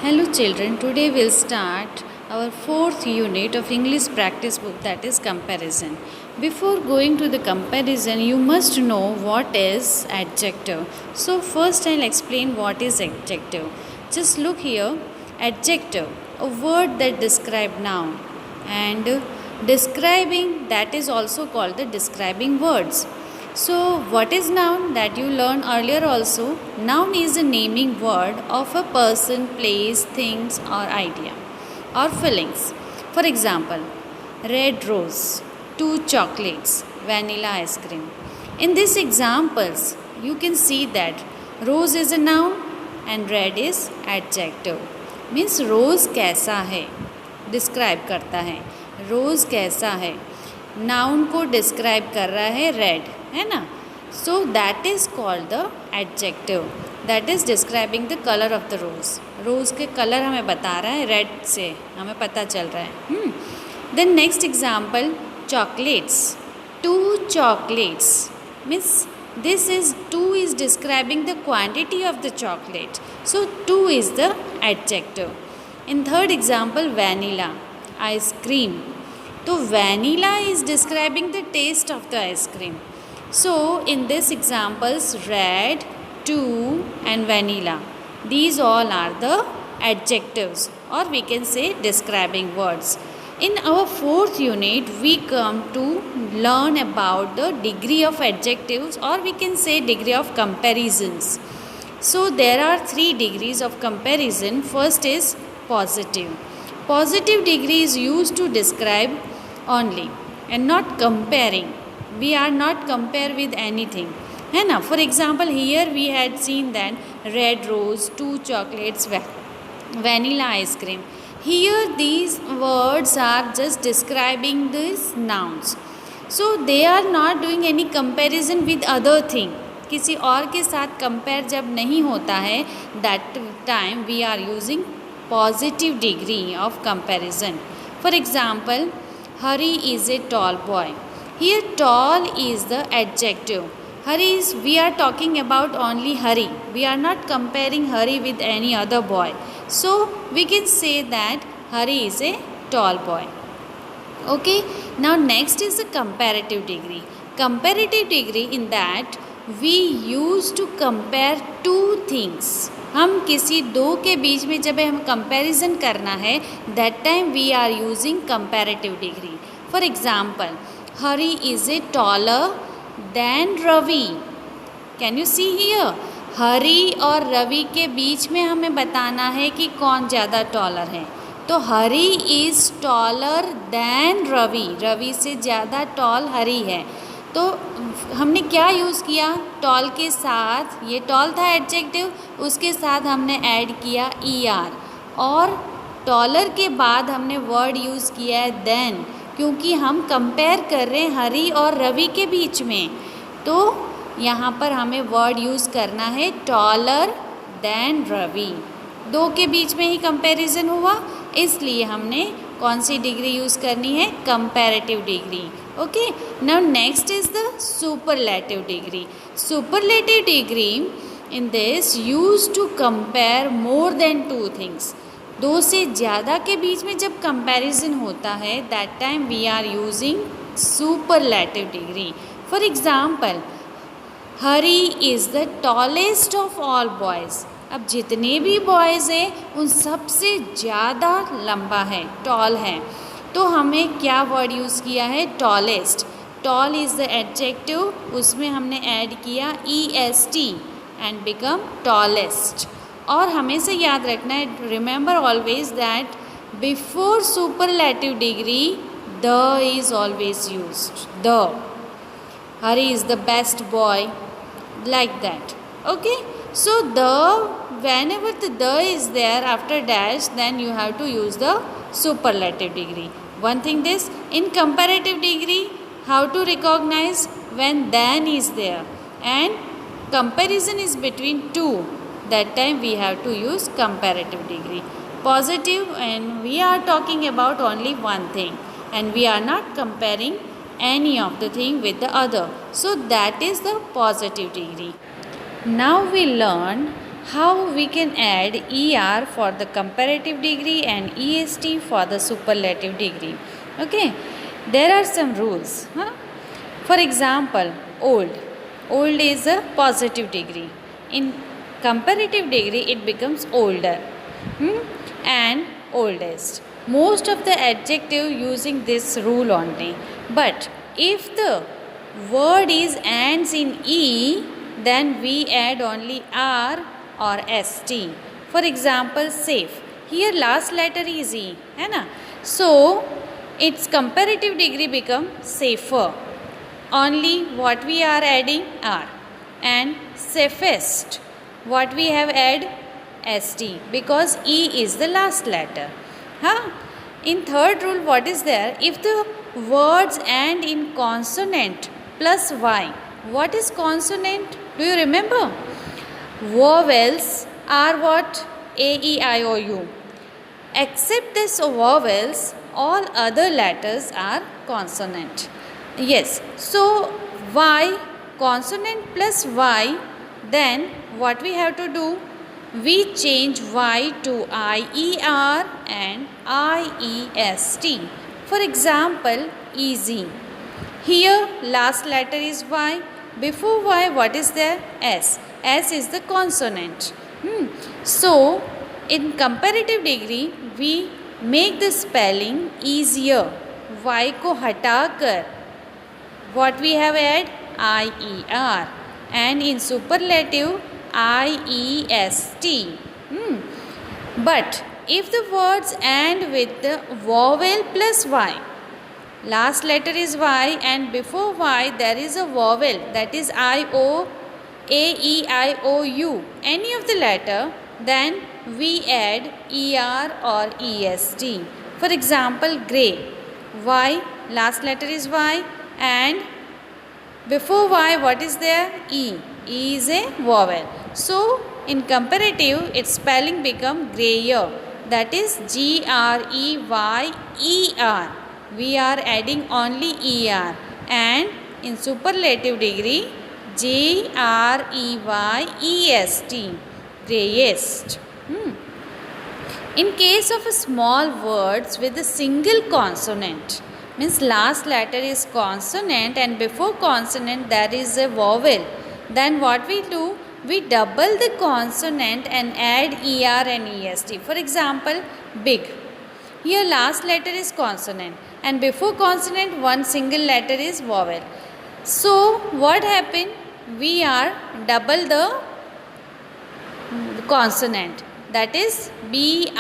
Hello children, today we'll start our fourth unit of English practice book, that is comparison. Before going to the comparison, you must know what is adjective. So first I'll explain what is adjective. Just look here, adjective, a word that describe noun, and describing, that is also called the describing words. So, what is noun? That you learned earlier also. Noun is a naming word of a person, place, things, or idea or feelings. For example, red rose, 2 chocolates, vanilla ice cream. In these examples, you can see that rose is a noun and red is adjective. Means rose कैसा है describe करता है. रोज़ कैसा है noun को describe कर रहा है रेड, है ना. So that is called the adjective, that is describing the colour of the rose. Rose के कलर हमें बता रहा है, रेड से हमें पता चल रहा है. Then next example, chocolates, 2 chocolates means this is 2 is describing the quantity of the chocolate. So 2 is the adjective. In third example, vanilla ice cream. So vanilla is describing the taste of the ice cream. So in this examples, red, 2 and vanilla, these all are the adjectives, or we can say describing words. In our fourth unit, we come to learn about the degree of adjectives, or we can say degree of comparisons. So there are 3 degrees of comparison. First is positive. Positive degree is used to describe only and not comparing. We are not compare with anything, है ना. For example, here we had seen that red rose, 2 chocolates, vanilla ice cream. Here these words are just describing these nouns. So they are not doing any comparison with other thing. किसी और के साथ compare जब नहीं होता है, that time we are using positive degree of comparison. For example, Hari is a tall boy. Here tall is the adjective. Hari is, we are talking about only Hari. We are not comparing Hari with any other boy. So we can say that Hari is a tall boy. Okay, now next is the comparative degree. Comparative degree, in that we use to compare 2 things. हम किसी 2 के बीच में जब हम comparison करना है, that time we are using comparative degree. For example, Hari is a taller than Ravi. Can you see here? हरी और रवि के बीच में हमें बताना है कि कौन ज़्यादा टॉलर है. तो Hari is taller than Ravi, Ravi से ज़्यादा टॉल हरी है. तो हमने क्या यूज़ किया, टॉल के साथ, ये टॉल था एडजेक्टिव, उसके साथ हमने ऐड किया ER, और टॉलर के बाद हमने वर्ड यूज़ किया है देन, क्योंकि हम कंपेयर कर रहे हैं हरी और रवि के बीच में. तो यहाँ पर हमें वर्ड यूज़ करना है टॉलर दैन रवि. 2 के बीच में ही कंपैरिजन हुआ, इसलिए हमने कौन सी डिग्री यूज़ करनी है, comparative degree. Okay, now next is the superlative degree. Superlative degree in this use to compare more than 2 things. 2 से ज़्यादा के बीच में जब कंपैरिजन होता है, that time we are using superlative degree. For example, Hari is the tallest of all boys. अब जितने भी बॉयज़ हैं उन सबसे ज़्यादा लंबा है, टॉल है. तो हमें क्या वर्ड यूज़ किया है, tallest. Tall is the adjective, उसमें हमने ऐड किया EST एंड बिकम टॉलेस्ट. और हमें से याद रखना है, remember always that before superlative degree the is always used. The, Hari is the best boy, like that. Okay, so the, whenever the is there after dash, then you have to use the superlative degree. One thing this, in comparative degree, how to recognize when than is there and comparison is between 2, that time we have to use comparative degree. Positive, and we are talking about only one thing and we are not comparing any of the thing with the other. So that is the positive degree. Now we learn how we can add er for the comparative degree and est for the superlative degree. Okay, there are some rules. For example, old. Old is a positive degree. In comparative degree, it becomes older. And oldest. Most of the adjective using this rule only. But if the word is ends in e, then we add only r or st. For example, safe. Here last letter is e, है ना? So its comparative degree become safer. Only what we are adding r. And safest, what we have add st, because e is the last letter. In third rule, what is there? If the words end in consonant plus y. What is consonant? Do you remember? Vowels are what? A, E, I, O, U. Except this vowels, all other letters are consonant. Yes, so y, consonant plus y, then what we have to do? We change y to IER and IEST. For example, easy. Here last letter is y. Before y, what is there? S. S is the consonant. So in comparative degree, we make the spelling easier. Y को हटाकर what we have add? IER. And in superlative, IEST. But if the words end with the vowel plus y, last letter is y and before y there is a vowel, that is I-O, A-E-I-O-U, any of the letter, then we add ER or EST. For example, grey. Y, last letter is y and before y what is there? E. E is a vowel. So in comparative, its spelling become grayer, that is G-R-E-Y-E-R. We are adding only ER. And in superlative degree, G-R-E-Y-E-S-T, greyest. In case of a small words with a single consonant, means last letter is consonant and before consonant there is a vowel, then what we do? We double the consonant and add ER and EST. For example, big. Here last letter is consonant and before consonant one single letter is vowel. So what happened? We are double the consonant, that is BIGGER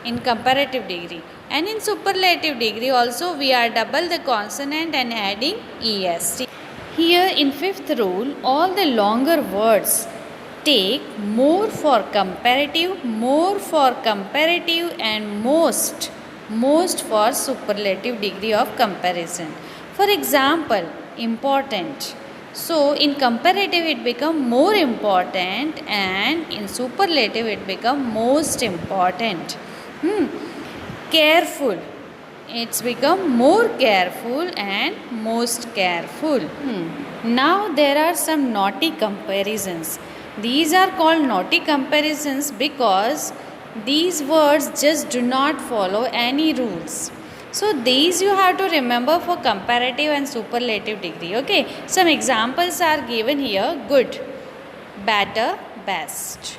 in comparative degree. And in superlative degree also we are double the consonant and adding EST. Here in fifth rule, all the longer words take more for comparative and most for superlative degree of comparison. For example, important. So in comparative it become more important and in superlative it become most important. Careful. It's become more careful and most careful. Now there are some naughty comparisons. These are called naughty comparisons because these words just do not follow any rules. So these you have to remember for comparative and superlative degree. Okay, some examples are given here. Good, better, best.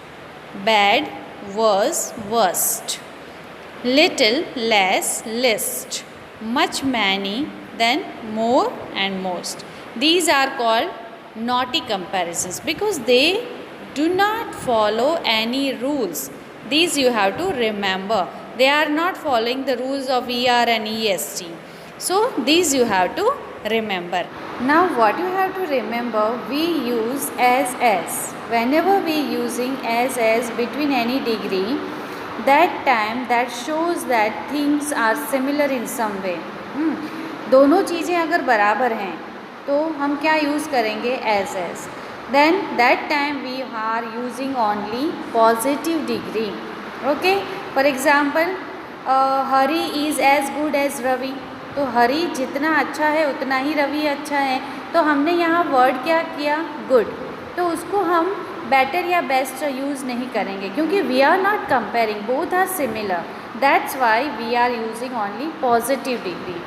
Bad, worse, worst. Little, less, least. Much, many, then more and most. These are called naughty comparisons because they do not follow any rules. These you have to remember. They are not following the rules of ER and EST. So these you have to remember. Now what you have to remember, we use as. Whenever we using as between any degree, that time that shows that things are similar in some way. दोनों चीज़ें अगर बराबर हैं तो हम क्या use करेंगे? as. Then that time we are using only positive degree. Okay, for example, Hari is as good as Ravi. तो हरी जितना अच्छा है उतना ही रवि अच्छा है. तो हमने यहाँ वर्ड क्या किया? गुड. तो उसको हम बेटर या बेस्ट यूज़ नहीं करेंगे, क्योंकि we are not comparing, both are similar, that's why we are using only positive degree.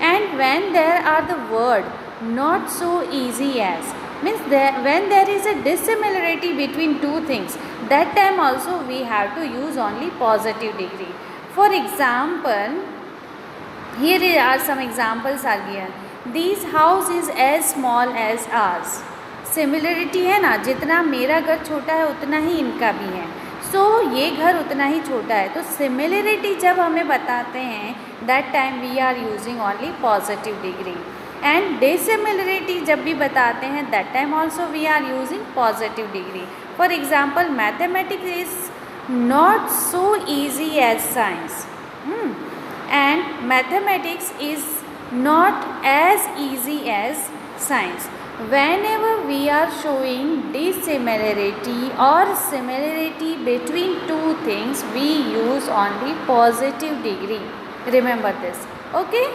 And when there are the word not so easy as, means when there is a dissimilarity between two things, that time also we have to use only positive degree. For example, here are some examples are given. This house is as small as ours. Similarity है ना, जितना मेरा घर छोटा है उतना ही इनका भी है. सो ये घर उतना ही छोटा है. तो सिमिलरिटी जब हमें बताते हैं, that time we are using only positive degree. And dissimilarity जब भी बताते हैं, that time also we are using positive degree. For example, mathematics is not so easy as science, and mathematics is not as easy as science. Whenever we are showing dissimilarity or similarity between two things, we use only positive degree. Remember this. Okay.